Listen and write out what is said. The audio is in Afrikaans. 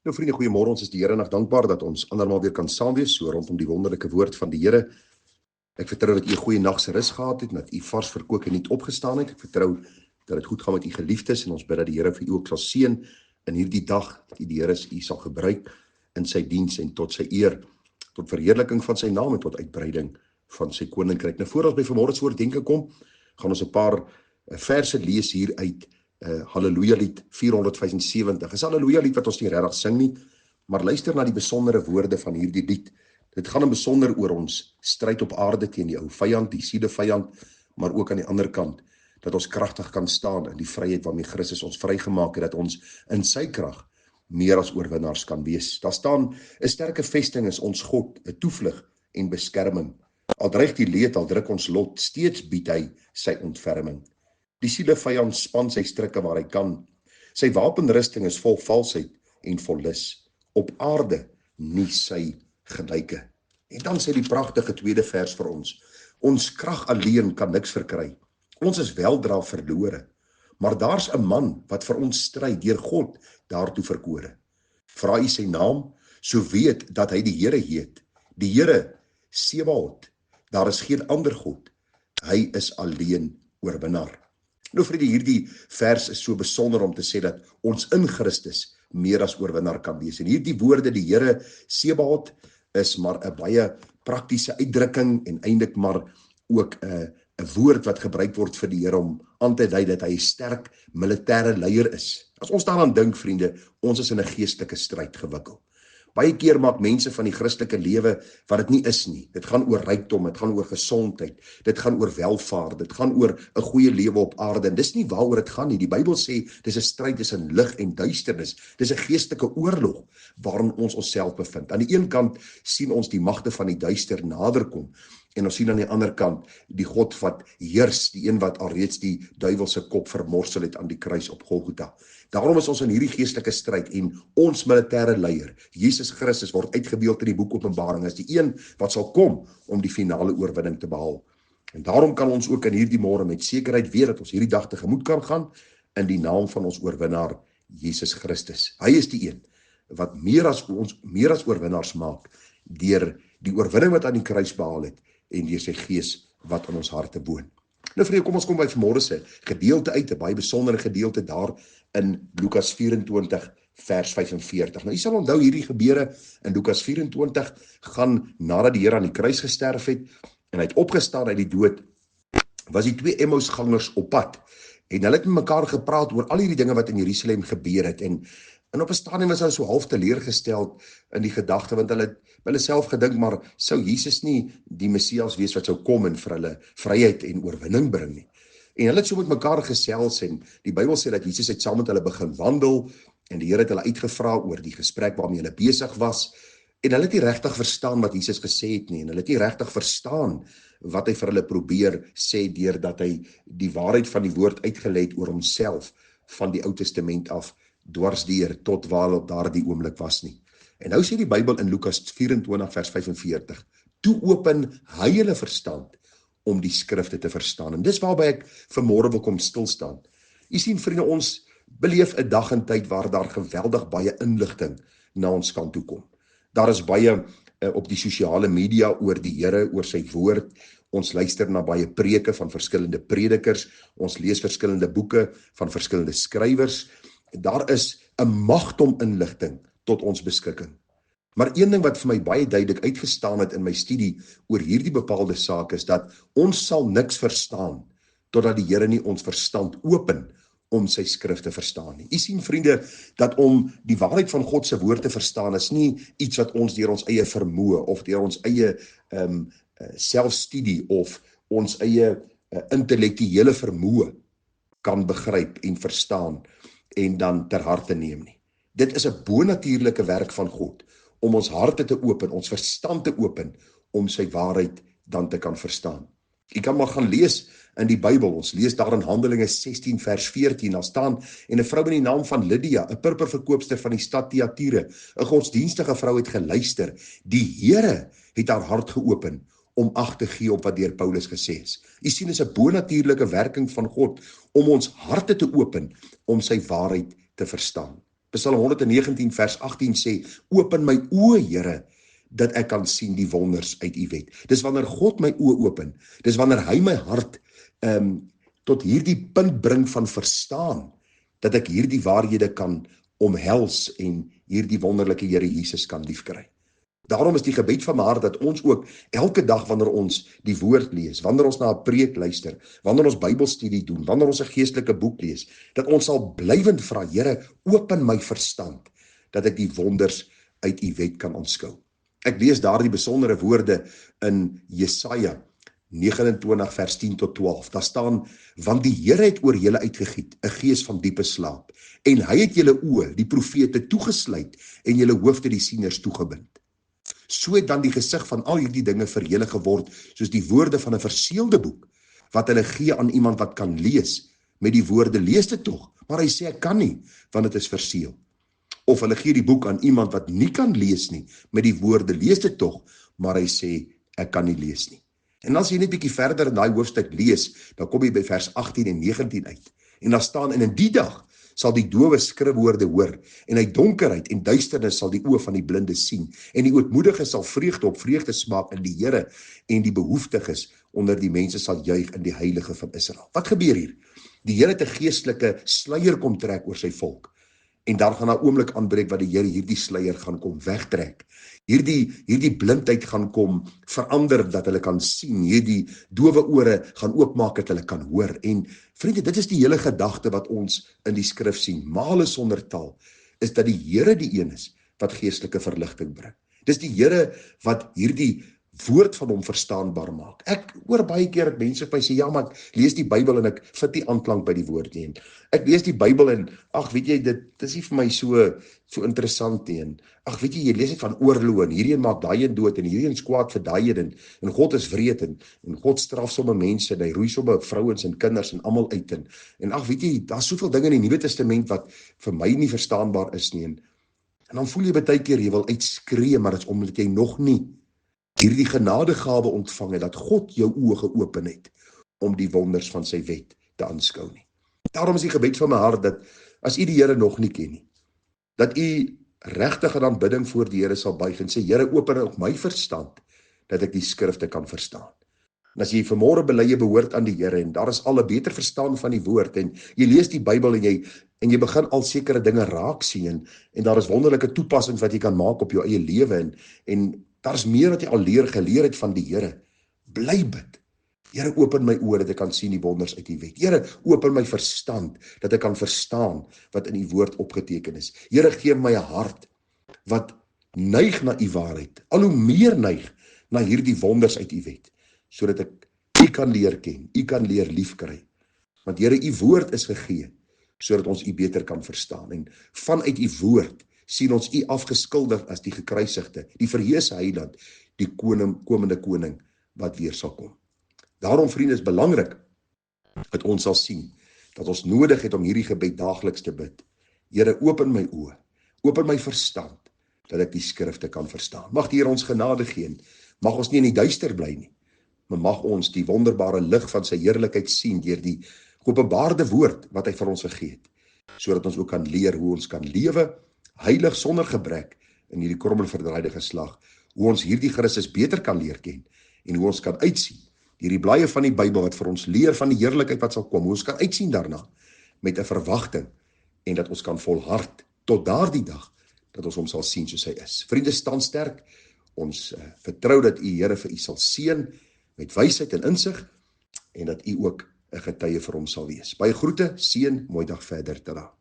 Nou vriende, goeiemôre, ons is die Here nog dankbaar dat ons andermaal weer kan saam wees, so rondom die wonderlike woord van die Here. Ek vertrou dat u 'n goeie nag se rus gehad het, dat u vars verkook en nuut opgestaan het. Ek vertrou dat dit goed gaan met u geliefdes en ons bid dat die Here vir u ook sal seën in hierdie dag, dat u die Here u sal gebruik in sy diens en tot sy eer, tot verheerliking van sy naam en tot uitbreiding van sy koninkryk. Nou voor ons by vanmôre se oordeenking kom, gaan ons 'n paar verse lees hier uit Halleluja lied 475. Is Halleluja lied wat ons nie regtig sing nie, maar luister na die besondere woorde van hierdie lied. Dit gaan in besonder oor ons stryd op aarde teen die ou vyand, die sielevijand, maar ook aan die ander kant, dat ons kragtig kan staan in die vryheid waarmee Christus ons vrygemaak het, dat ons in sy krag meer as oorwinnaars kan wees. Daar staan, 'n sterke vesting is ons God, 'n toevlug en beskerming. Al dreig die leed, al druk ons lot, steeds bied hy sy ontferming. Die sielevijand span sy strikke waar hy kan. Sy wapenrusting is vol valsheid en vol lus. Op aarde nie sy gelyke. En dan sê die pragtige tweede vers vir ons. Ons krag alleen kan niks verkry. Ons is weldra verlore. Maar daar's 'n man wat vir ons stry, deur God daartoe verkore. Vra u sy naam, so weet dat hy die Here heet. Die Here, Sebaot, daar is geen ander God. Hy is alleen oorwinnaar. Nou vriende, hierdie vers is so besonder om te sê dat ons in Christus meer as oorwinnaar kan wees. En hierdie woorde, die Here Sebaot, is maar 'n baie praktiese uitdrukking en eintlik maar ook 'n woord wat gebruik word vir die Here om aan te dui dat hy 'n sterk militêre leier is. As ons daaraan dink, vriende, ons is in 'n geestelike stryd gewikkel. Baie keer maak mense van die Christelike lewe wat dit nie is nie. Dit gaan oor rykdom, dit gaan oor gesondheid, dit gaan oor welvaart, dit gaan oor 'n goeie lewe op aarde. En dis nie waaroor dit gaan nie. Die Bybel sê dis 'n stryd tussen lig en duisternis. Dis 'n geestelike oorlog waarin ons onsself bevind. Aan die een kant sien ons die magte van die duister naderkom. En ons sien aan die ander kant die God wat heers, die een wat alreeds die duiwel se kop vermorsel het aan die kruis op Golgotha. Daarom is ons in hierdie geestelike stryd en ons militêre leier, Jesus Christus, word uitgebeeld in die boek Openbaring as die een wat sal kom om die finale oorwinning te behaal. En daarom kan ons ook in hierdie môre met sekerheid weet dat ons hierdie dag tegemoet kan gaan in die naam van ons oorwinnaar Jesus Christus. Hy is die een wat meer as oorwinnaars maak deur die oorwinning wat aan die kruis behaal het en deur sy gees wat in ons harte woon. Nou vriende, kom ons kom by vanmôre se gedeelte uit, 'n baie besondere gedeelte daar in Lukas 24 vers 45. Nou, jy sal onthou hierdie gebeure in Lukas 24 gaan nadat die Here aan die kruis gesterf het en hy het opgestaan uit die dood, was die twee Emmausgangers op pad en hulle het met mekaar gepraat oor al hierdie dinge wat in Jerusalem gebeur het en op 'n stadium was hulle so half teleurgesteld in die gedagte, want hulle self gedink, maar sou Jesus nie die Messias wees wat sou kom en vir hulle vryheid en oorwinning bring nie. En hulle het so met mekaar gesels en die Bybel sê dat Jesus het saam met hulle begin wandel en die Here het hulle uitgevra oor die gesprek waarmee hulle besig was en hulle het nie regtig verstaan wat Jesus gesê het nie en hulle het nie regtig verstaan wat hy vir hulle probeer sê deurdat hy die waarheid van die woord uitgelê het oor homself van die Ou Testament af dwarsdeur tot waar hulle op daardie oomblik was nie. En nou sê die Bybel in Lukas 24 vers 45, toe open hy hulle verstand om die skrifte te verstaan. En dis waarby ek vanmôre wil kom stilstaan. U sien vriende, ons beleef 'n dag en tyd waar daar geweldig baie inligting na ons kant toe kom. Daar is baie op die sosiale media oor die Here, oor sy woord. Ons luister na baie preke van verskillende predikers. Ons lees verskillende boeke van verskillende skrywers. Daar is 'n magdom inligting tot ons beskikking. Maar een ding wat vir my baie duidelik uitgestaan het in my studie oor hierdie bepaalde saak is dat ons sal niks verstaan totdat die Here nie ons verstand open om sy skrif te verstaan nie. U sien vriende, dat om die waarheid van God se woord te verstaan is nie iets wat ons deur ons eie vermoë of deur ons eie selfstudie of ons eie intellektuele vermoë kan begryp en verstaan en dan ter harte neem nie. Dit is 'n bonatuurlike werk van God om ons harte te open, ons verstand te open om sy waarheid dan te kan verstaan. Jy kan maar gaan lees in die Bybel. Ons lees daar in Handelinge 16 vers 14. Daar staan en 'n vrou met die naam van Lydia, 'n purperverkoopster van die stad Thyatira, 'n godsdienstige vrou het geluister. Die Here het haar hart geopen om ag te gee op wat deur Paulus gesê is. U sien, is 'n bonatuurlike werking van God om ons harte te open om sy waarheid te verstaan. Psalm 119 vers 18 sê, open my oë, Here, dat ek kan sien die wonders uit u wet. Dis wanneer God my oë open, dis wanneer hy my hart tot hierdie punt bring van verstaan, dat ek hierdie waarhede kan omhels en hierdie wonderlike Here Jesus kan liefkry. Daarom is die gebed van my hart dat ons ook elke dag wanneer ons die woord lees, wanneer ons na 'n preek luister, wanneer ons Bybelstudie doen, wanneer ons 'n geestelike boek lees, dat ons sal blywend vra, Here, open my verstand, dat ek die wonders uit u wet kan aanskou. Ek lees daardie besondere woorde in Jesaja 29 vers 10 tot 12. Daar staan, want die Here het oor julle uitgegiet 'n gees van diepe slaap, en hy het julle oë, die profete, toegesluit en julle hoofde, die sieners, toegebind. So het dan die gesig van al hierdie dinge vir julle geword, soos die woorde van 'n verseelde boek, wat hulle gee aan iemand wat kan lees, met die woorde, lees dit tog, maar hy sê, ek kan nie, want dit is verseël. Of hulle gee die boek aan iemand wat nie kan lees nie, met die woorde, lees dit tog, maar hy sê, ek kan nie lees nie. En as jy net bietjie verder in daai hoofstuk lees, dan kom jy by vers 18 en 19 uit. En daar staan, en in die dag sal die dowe skrifwoorde hoor, en uit donkerheid en duisternis sal die oë van die blinde sien, en die ootmoedige sal vreugde op vreugde smaak in die Here, en die behoeftiges onder die mense sal juig in die heilige van Israel. Wat gebeur hier? Die Here het 'n geestelike sluier kom trek oor sy volk, en daar gaan 'n oomblik aanbreek wat die Here hierdie sluier gaan kom wegtrek. Hierdie blindheid gaan kom verander dat hulle kan sien, hierdie dowe ore gaan oopmaak dat hulle kan hoor. En vriende, dit is die hele gedagte wat ons in die skrif sien, male sonder taal, is dat die Here die een is wat geestelike verligting bring. Dis die Here wat hierdie woord van hom verstaanbaar maak. Ek hoor baie keer dat mense vir my sê, ja, maar ek lees die Bybel en ek vind nie aanklank by die woord nie. Ek lees die Bybel en, ag, weet jy, dit is nie vir my so interessant nie. En, ag, weet jy lees net van oorloë en hierdie een maak daai een dood en hierdie een is kwaad vir daai een en God is wreed en God straf somme mense en hy roei somme vrouens en kinders en almal uit en ag, weet jy, daar's soveel dinge in die Nuwe Testament wat vir my nie verstaanbaar is nie. En dan voel jy baie keer jy wil uitskree, maar dit is omdat jy nog nie hierdie genadegawe ontvang het, dat God jou oë geopen het, om die wonders van sy wet te aanskou nie. Daarom is die gebed van my hart, dat as u die Here nog nie ken nie, dat u regtig in aanbidding voor die Here sal buig, en sê, Here, open ook my verstand, dat ek die skrifte kan verstaan. En as jy vanmôre bely jy behoort aan die Here, en daar is al 'n beter verstaan van die woord, en jy lees die Bybel, en jy begin al sekere dinge raak sien, en daar is wonderlike toepassings wat jy kan maak op jou eie lewe, en daar is meer wat jy al geleer het van die Here. Bly bid. Here, open my oë dat ek kan sien die wonders uit die wet. Here, open my verstand dat ek kan verstaan wat in die woord opgeteken is. Here, gee my 'n hart wat neig na u waarheid, al hoe meer neig na hierdie wonders uit u wet, sodat ek u kan leer ken, u kan leer liefkry. Want Here, u woord is gegee sodat ons u beter kan verstaan, en vanuit u woord sien ons u afgeskilder as die gekruisigde, die verheerse heiland, die komende koning wat weer sal kom. Daarom, vriende, is belangrik dat ons sal sien dat ons nodig het om hierdie gebed daagliks te bid. Here, open my oë, open my verstand, dat ek die skrifte kan verstaan. Mag die Here ons genade gee, mag ons nie in die duister bly nie, maar mag ons die wonderbare lig van sy heerlikheid sien deur die geopenbaarde woord wat hy vir ons gegee het, sodat ons ook kan leer hoe ons kan lewe heilig sonder gebrek in hierdie krom en verdraaide geslag, hoe ons hierdie Christus beter kan leer ken, en hoe ons kan uitsien, hierdie blaaie van die Bybel wat vir ons leer van die heerlikheid wat sal kom, hoe ons kan uitsien daarna, met 'n verwagting, en dat ons kan volhard, tot daardie dag, dat ons hom sal sien soos hy is. Vriende, staan sterk, ons vertrou dat u Here vir u sal seën, met wysheid en insig, en dat u ook 'n getuie vir hom sal wees. Baie groete, seën, mooi dag verder, tada.